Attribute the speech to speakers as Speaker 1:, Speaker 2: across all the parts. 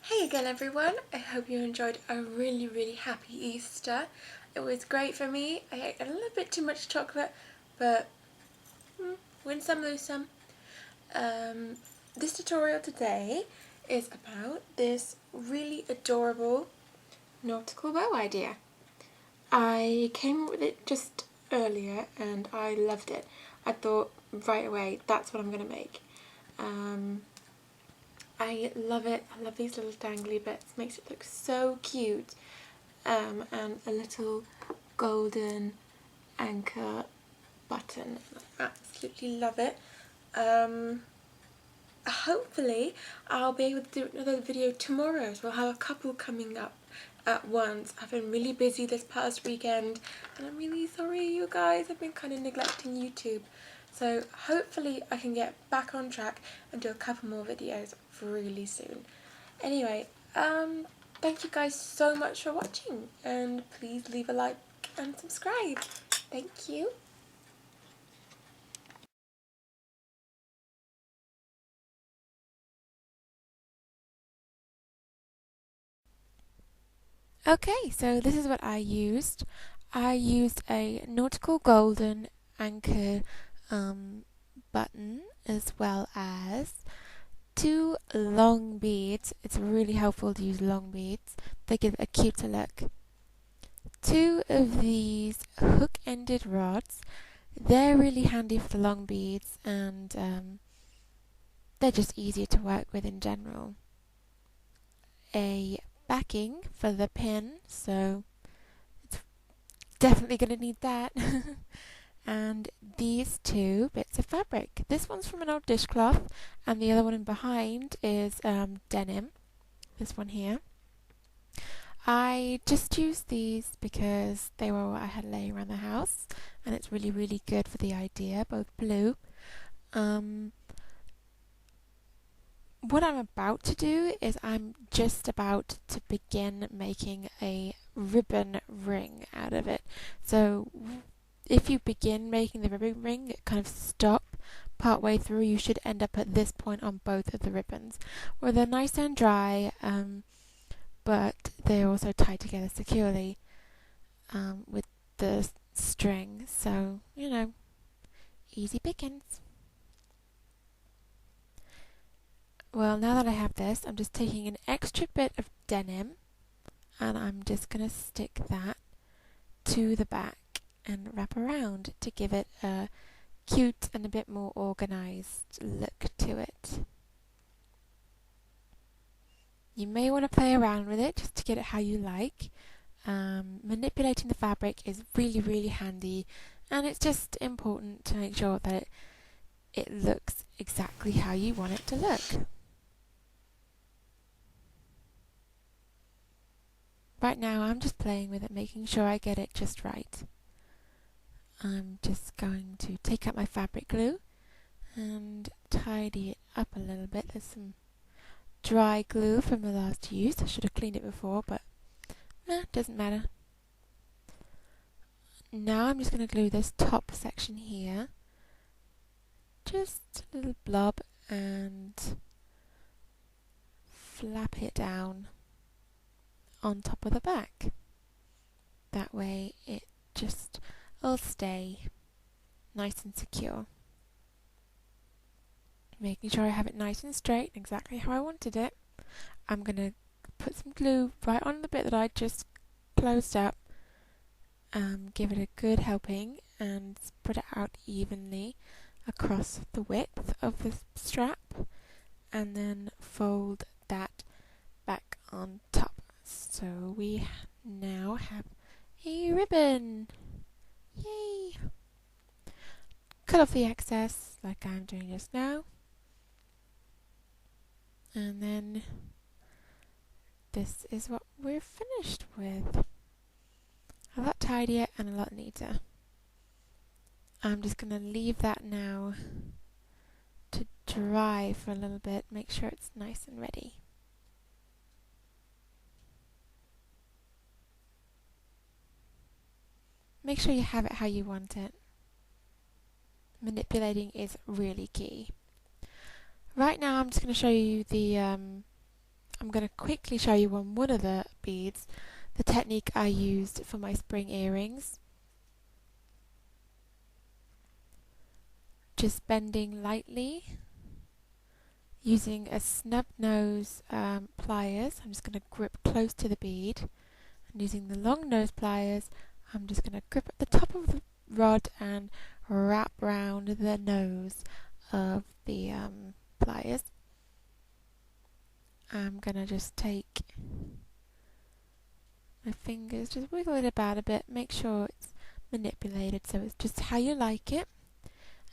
Speaker 1: Hey again everyone, I hope you enjoyed a really happy Easter. It was great for me. I ate a little bit too much chocolate, but win some, lose some. This tutorial today is about this really adorable nautical bow idea. I came up with it just earlier and I loved it. I thought right away that's what I'm going to make. I love it. I love these little dangly bits. Makes it look so cute. And a little golden anchor button. I absolutely love it. Hopefully I'll be able to do another video tomorrow, so I'll have a couple coming up at once. I've been really busy this past weekend and I'm really sorry you guys, I've been kind of neglecting YouTube. So hopefully I can get back on track and do a couple more videos really soon. Anyway, thank you guys so much for watching and please leave a like and subscribe. Thank you. Okay, so this is what I used. I used a nautical golden anchor button as well as 2 long beads. It's really helpful to use long beads. They give a cuter look. 2 of these hook-ended rods. They're really handy for the long beads and they're just easier to work with in general. A backing for the pin, so it's definitely going to need that. And these 2 bits of fabric. This one's from an old dishcloth and the other one in behind is denim, this one here. I just used these because they were what I had laying around the house and it's really good for the idea, both blue. What I'm about to do is I'm just about to begin making a ribbon ring out of it. So if you begin making the ribbon ring, kind of stop partway through, you should end up at this point on both of the ribbons, where they're nice and dry, but they're also tied together securely with the string. So, you know, easy pickings. Well, now that I have this, I'm just taking an extra bit of denim and I'm just going to stick that to the back and wrap around to give it a cute and a bit more organised look to it. You may want to play around with it just to get it how you like. Manipulating the fabric is really handy and it's just important to make sure that it looks exactly how you want it to look. Right now I'm just playing with it, making sure I get it just right. I'm just going to take out my fabric glue and tidy it up a little bit. There's some dry glue from the last use. I should have cleaned it before, but doesn't matter. Now I'm just going to glue this top section here. Just a little blob and flap it down on top of the back. That way it just will stay nice and secure. Making sure I have it nice and straight, exactly how I wanted it. I'm going to put some glue right on the bit that I just closed up, give it a good helping and spread it out evenly across the width of the strap and then fold that back on top. So we now have a ribbon. Yay! Cut off the excess like I'm doing just now. And then this is what we're finished with. A lot tidier and a lot neater. I'm just going to leave that now to dry for a little bit, make sure it's nice and ready. Make sure you have it how you want it. Manipulating is really key. Right now I'm just going to show you the I'm going to quickly show you on one of the beads the technique I used for my spring earrings. Just bending lightly using a snub nose pliers. I'm just going to grip close to the bead, and using the long nose pliers I'm just going to grip at the top of the rod and wrap round the nose of the pliers. I'm going to just take my fingers, just wiggle it about a bit, make sure it's manipulated so it's just how you like it,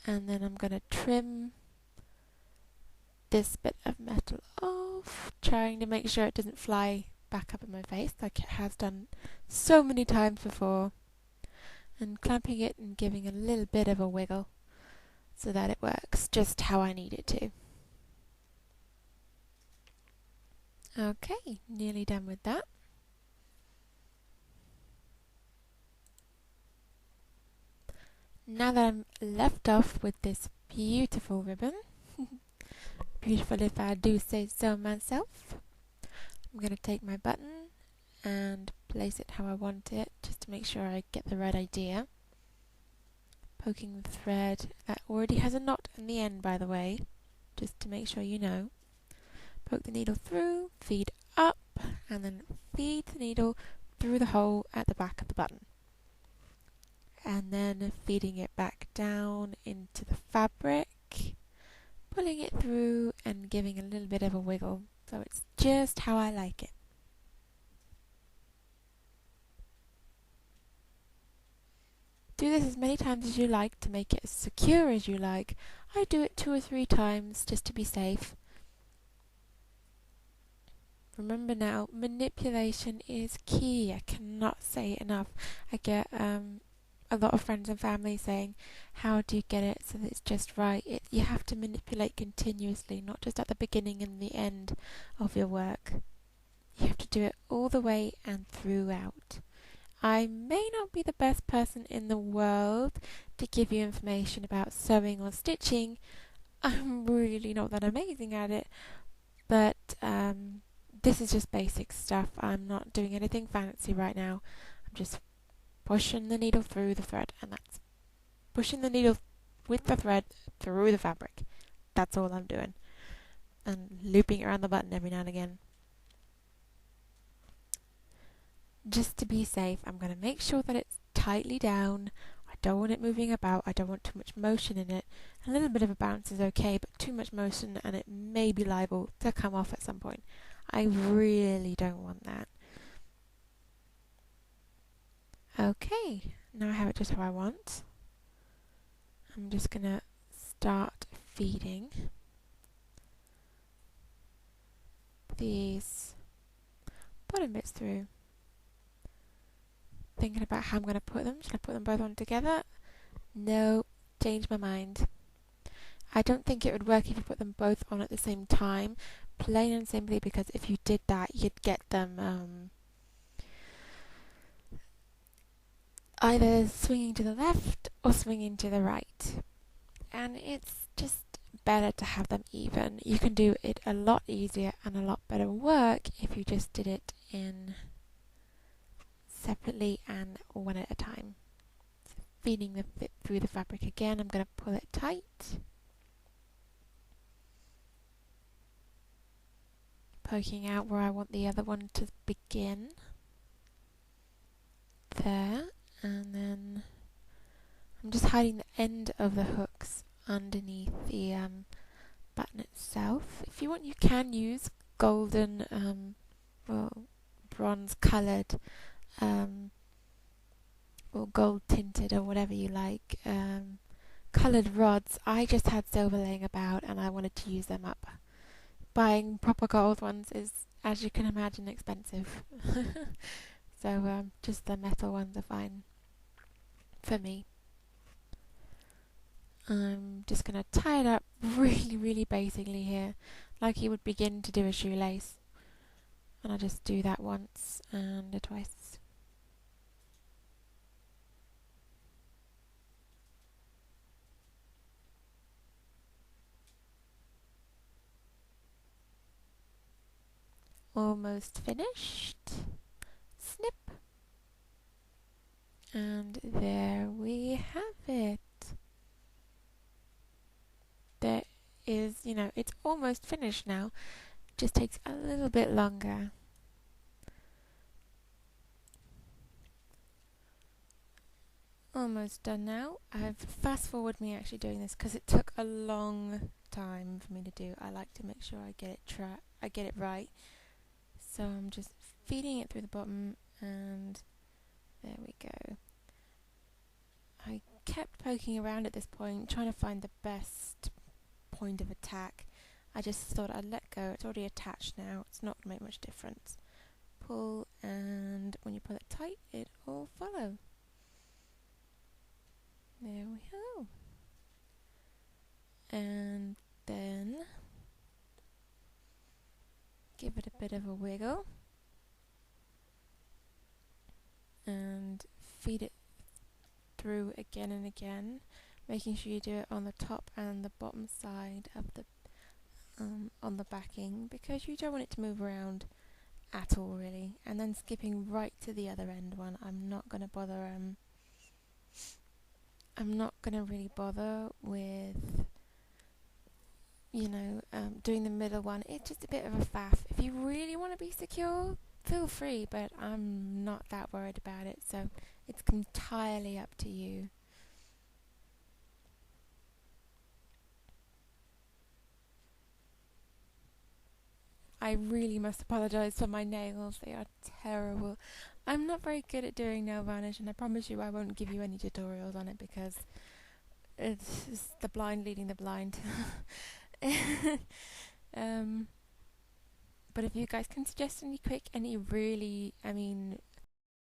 Speaker 1: and then I'm going to trim this bit of metal off, trying to make sure it doesn't fly back up in my face like it has done so many times before, and clamping it and giving a little bit of a wiggle so that it works just how I need it to. Okay, nearly done with that. Now that I'm left off with this beautiful ribbon, beautiful if I do say so myself, I'm going to take my button and place it how I want it, just to make sure I get the right idea. Poking the thread, that already has a knot in the end by the way, just to make sure you know. Poke the needle through, feed up, and then feed the needle through the hole at the back of the button. And then feeding it back down into the fabric, pulling it through and giving a little bit of a wiggle, so it's just how I like it. Do this as many times as you like to make it as secure as you like. I do it 2 or 3 times just to be safe. Remember now, manipulation is key. I cannot say it enough. I get a lot of friends and family saying, how do you get it so that it's just right? You have to manipulate continuously, not just at the beginning and the end of your work. You have to do it all the way and throughout. I may not be the best person in the world to give you information about sewing or stitching. I'm really not that amazing at it, but this is just basic stuff. I'm not doing anything fancy right now. I'm just pushing the needle through the thread, and that's pushing the needle with the thread through the fabric. That's all I'm doing. And looping it around the button every now and again. Just to be safe, I'm going to make sure that it's tightly down. I don't want it moving about. I don't want too much motion in it. A little bit of a bounce is okay, but too much motion and it may be liable to come off at some point. I really don't want that. Okay, now I have it just how I want. I'm just going to start feeding these bottom bits through. Thinking about how I'm going to put them. Should I put them both on together? No, changed my mind. I don't think it would work if you put them both on at the same time, plain and simply because if you did that, you'd get them either swinging to the left or swinging to the right. And it's just better to have them even. You can do it a lot easier and a lot better work if you just did it in separately and one at a time. So feeding the fit through the fabric again, I'm going to pull it tight. Poking out where I want the other one to begin. There. And then I'm just hiding the end of the hooks underneath the button itself. If you want, you can use golden, bronze coloured or gold tinted or whatever you like coloured rods. I just had silver laying about and I wanted to use them up. Buying proper gold ones is, as you can imagine, expensive. So just the metal ones are fine for me. I'm just going to tie it up really basically here, like you would begin to do a shoelace. And I'll just do that once and twice. almost finished. Snip. And there we have it. There is, it's almost finished now. Just takes a little bit longer. Almost done now. I've fast forwarded me actually doing this because it took a long time for me to do. I like to make sure I get it right. So I'm just feeding it through the bottom, and there we go. I kept poking around at this point, trying to find the best point of attack. I just thought I'd let go. It's already attached now. It's not going to make much difference. Pull, and when you pull it tight, it will follow. There we go. And then give it a bit of a wiggle and feed it through again and again, making sure you do it on the top and the bottom side of the on the backing, because you don't want it to move around at all really. And then skipping right to the other end one. I'm not going to bother really bother with doing the middle one. It's just a bit of a faff. If you really want to be secure, feel free, but I'm not that worried about it, so it's entirely up to you. I really must apologise for my nails. They are terrible. I'm not very good at doing nail varnish, and I promise you I won't give you any tutorials on it because it's the blind leading the blind. But if you guys can suggest any really,